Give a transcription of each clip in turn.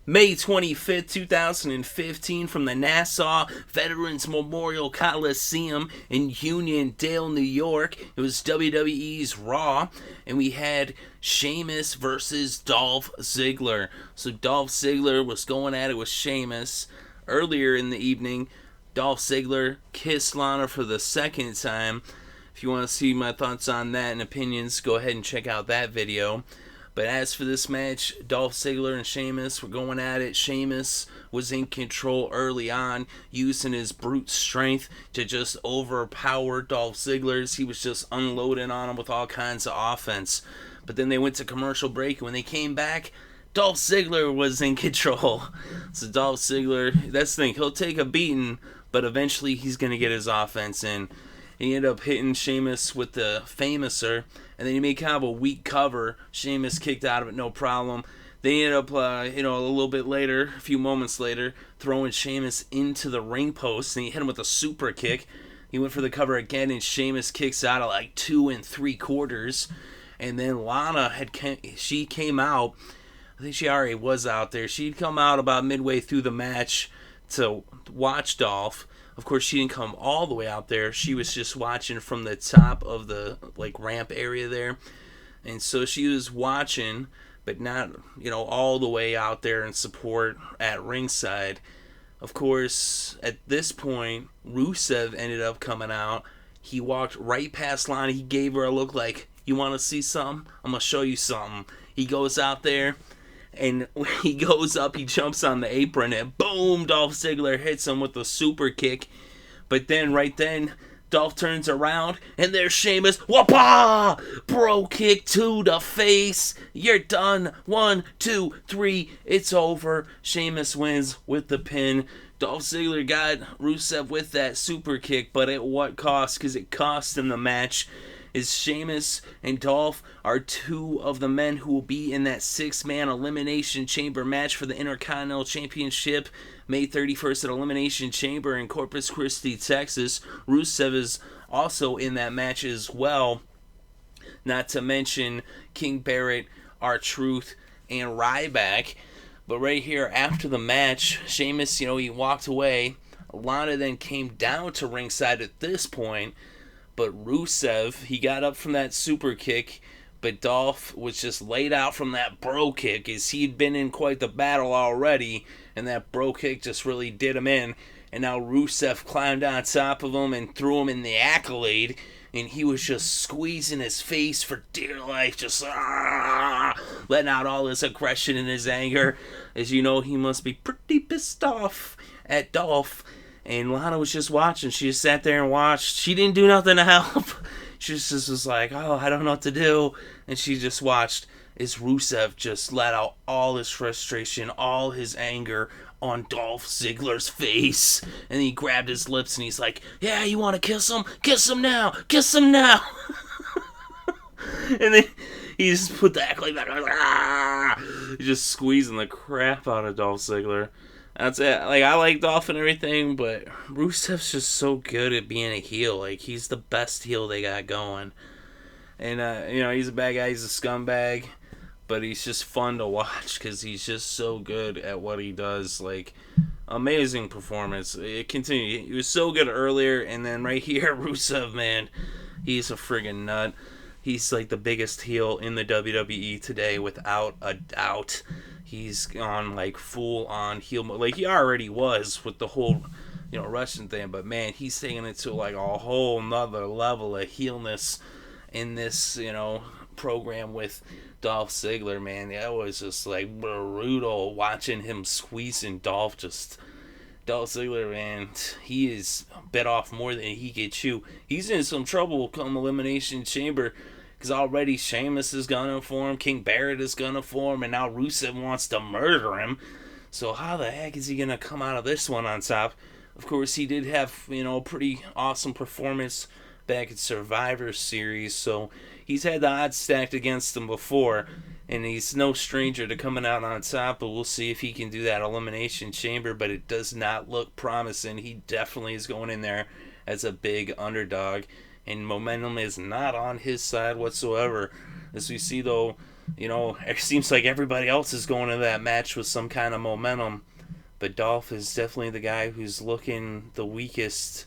May 25th, 2015, from the Nassau Veterans Memorial Coliseum in Uniondale, New York. It was WWE's Raw, and we had Sheamus versus Dolph Ziggler. So Dolph Ziggler was going at it with Sheamus. Earlier in the evening, Dolph Ziggler kissed Lana for the second time. If you want to see my thoughts on that and opinions, go ahead and check out that video. But as for this match, Dolph Ziggler and Sheamus were going at it. Sheamus was in control early on, using his brute strength to just overpower Dolph Ziggler's. He was just unloading on him with all kinds of offense. But then they went to commercial break, and when they came back, Dolph Ziggler was in control. So Dolph Ziggler, that's the thing, he'll take a beating, but eventually he's going to get his offense in. He ended up hitting Sheamus with the Famouser, and then he made kind of a weak cover. Sheamus kicked out of it, no problem. They ended up, a little bit later, a few moments later, throwing Sheamus into the ring post, and he hit him with a super kick. He went for the cover again, and Sheamus kicks out at like 2 3/4. And then Lana she came out. I think she already was out there. She'd come out about midway through the match to watch Dolph. Of course, she didn't come all the way out there. She was just watching from the top of the ramp area there. And so she was watching, but not, all the way out there in support at ringside. Of course, at this point, Rusev ended up coming out. He walked right past Lana. He gave her a look like, you want to see something? I'm going to show you something. He goes out there. And when he goes up, he jumps on the apron, and boom, Dolph Ziggler hits him with a super kick. But then, right then, Dolph turns around, and there's Sheamus. Whoopah! Bro kick to the face. You're done. 1, 2, 3. It's over. Sheamus wins with the pin. Dolph Ziggler got Rusev with that super kick, but at what cost? Because it cost him the match. Is Sheamus and Dolph are two of the men who will be in that 6-man Elimination Chamber match for the Intercontinental Championship May 31st at Elimination Chamber in Corpus Christi, Texas. Rusev is also in that match as well. Not to mention King Barrett, R-Truth, and Ryback. But right here after the match, Sheamus, he walked away. Lana then came down to ringside at this point. But Rusev, he got up from that super kick, but Dolph was just laid out from that bro kick as he'd been in quite the battle already, and that bro kick just really did him in. And now Rusev climbed on top of him and threw him in the accolade, and he was just squeezing his face for dear life, just letting out all his aggression and his anger. As you know, he must be pretty pissed off at Dolph. And Lana was just watching. She just sat there and watched. She didn't do nothing to help. She just was like, oh, I don't know what to do. And she just watched as Rusev just let out all his frustration, all his anger on Dolph Ziggler's face. And he grabbed his lips and he's like, yeah, you want to kiss him? Kiss him now. Kiss him now. And then he just put the accolade back on. He's just squeezing the crap out of Dolph Ziggler. That's it. I like Dolph and everything, but Rusev's just so good at being a heel. He's the best heel they got going. And, he's a bad guy. He's a scumbag. But he's just fun to watch because he's just so good at what he does. Amazing performance. It continued. He was so good earlier, and then right here, Rusev, man, he's a friggin' nut. He's the biggest heel in the WWE today, without a doubt. He's gone full on heel mode. He already was with the whole, Russian thing. But man, he's taking it to a whole nother level of heelness in this, program with Dolph Ziggler, man. That was just brutal watching him squeezing Dolph. Dolph Ziggler, man, he is bit off more than he could chew. He's in some trouble come Elimination Chamber. Because already Sheamus is gunning for him, King Barrett is gunning for him, and now Rusev wants to murder him. So how the heck is he going to come out of this one on top? Of course, he did have, a pretty awesome performance back at Survivor Series, so he's had the odds stacked against him before, and he's no stranger to coming out on top, but we'll see if he can do that Elimination Chamber, but it does not look promising. He definitely is going in there as a big underdog. And momentum is not on his side whatsoever. As we see, though, It seems like everybody else is going to that match with some kind of momentum. But Dolph is definitely the guy who's looking the weakest.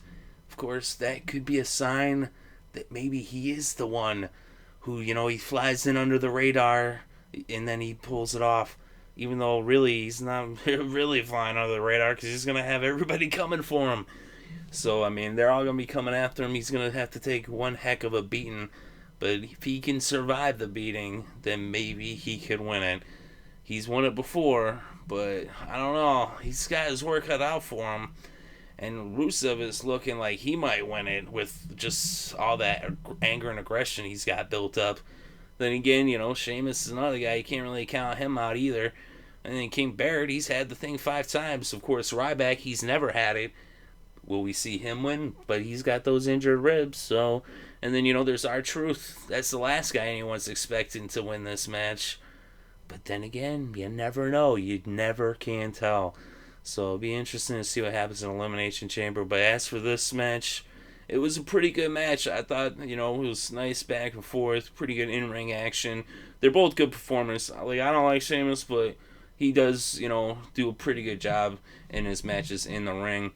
Of course, that could be a sign that maybe he is the one who, he flies in under the radar and then he pulls it off. Even though really he's not really flying under the radar because he's going to have everybody coming for him. So, I mean, they're all going to be coming after him. He's going to have to take one heck of a beating. But if he can survive the beating, then maybe he could win it. He's won it before, but I don't know. He's got his work cut out for him. And Rusev is looking like he might win it with just all that anger and aggression he's got built up. Then again, Sheamus is another guy. You can't really count him out either. And then King Barrett, he's had the thing 5 times. Of course, Ryback, he's never had it. Will we see him win? But he's got those injured ribs, so... And then, there's R-Truth. That's the last guy anyone's expecting to win this match. But then again, you never know. You never can tell. So it'll be interesting to see what happens in Elimination Chamber. But as for this match, it was a pretty good match. I thought, it was nice back and forth. Pretty good in-ring action. They're both good performers. I don't like Sheamus, but he does, do a pretty good job in his matches in the ring.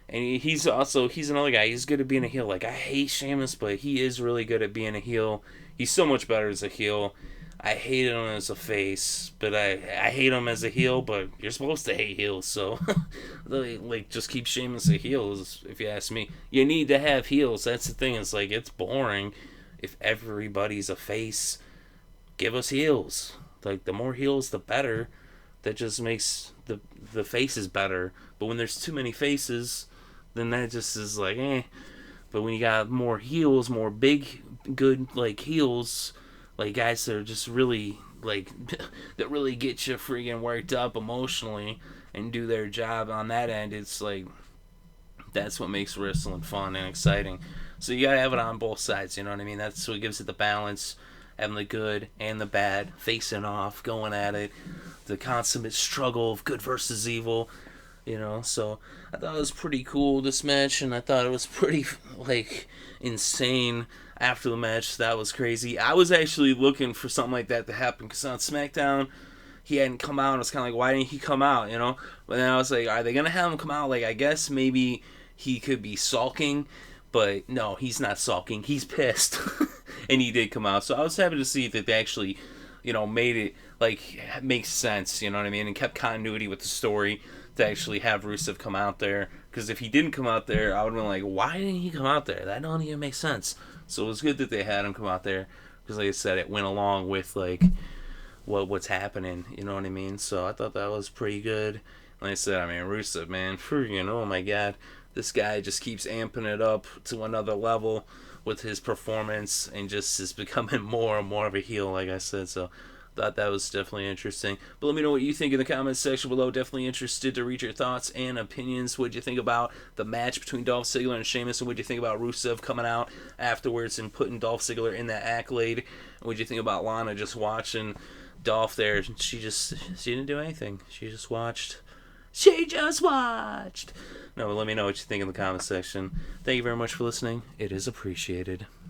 And he's another guy. He's good at being a heel. I hate Sheamus, but he is really good at being a heel. He's so much better as a heel. I hate him as a face, but I hate him as a heel, but you're supposed to hate heels, so just keep Sheamus a heel, if you ask me. You need to have heels. That's the thing. It's boring if everybody's a face. Give us heels. The more heels, the better. That just makes the faces better. But when there's too many faces, then that just is eh. But when you got more heels, more big, good, heels, guys that are just really, that really get you freaking worked up emotionally and do their job on that end, it's that's what makes wrestling fun and exciting. So you gotta have it on both sides, you know what I mean? That's what gives it the balance, having the good and the bad, facing off, going at it, the consummate struggle of good versus evil. So I thought it was pretty cool, this match, and I thought it was pretty, insane after the match. That was crazy. I was actually looking for something like that to happen, because on SmackDown, he hadn't come out, and I was kind of why didn't he come out, But then I was are they going to have him come out? I guess maybe he could be sulking, but no, he's not sulking. He's pissed, and he did come out. So I was happy to see that they actually, made it, makes sense, you know what I mean, and kept continuity with the story, to actually have Rusev come out there. Because if he didn't come out there, I would have been why didn't he come out there? That don't even make sense. So it was good that they had him come out there, because like I said, it went along with what's happening, you know what I mean? So I thought that was pretty good. Like I said, Rusev, man, oh my god, this guy just keeps amping it up to another level with his performance, and just is becoming more and more of a heel, like I said. So thought that was definitely interesting. But let me know what you think in the comments section below. Definitely interested to read your thoughts and opinions. What did you think about the match between Dolph Ziggler and Sheamus? And what did you think about Rusev coming out afterwards and putting Dolph Ziggler in that accolade? And what did you think about Lana just watching Dolph there? She didn't do anything. She just watched. No, but let me know what you think in the comments section. Thank you very much for listening. It is appreciated.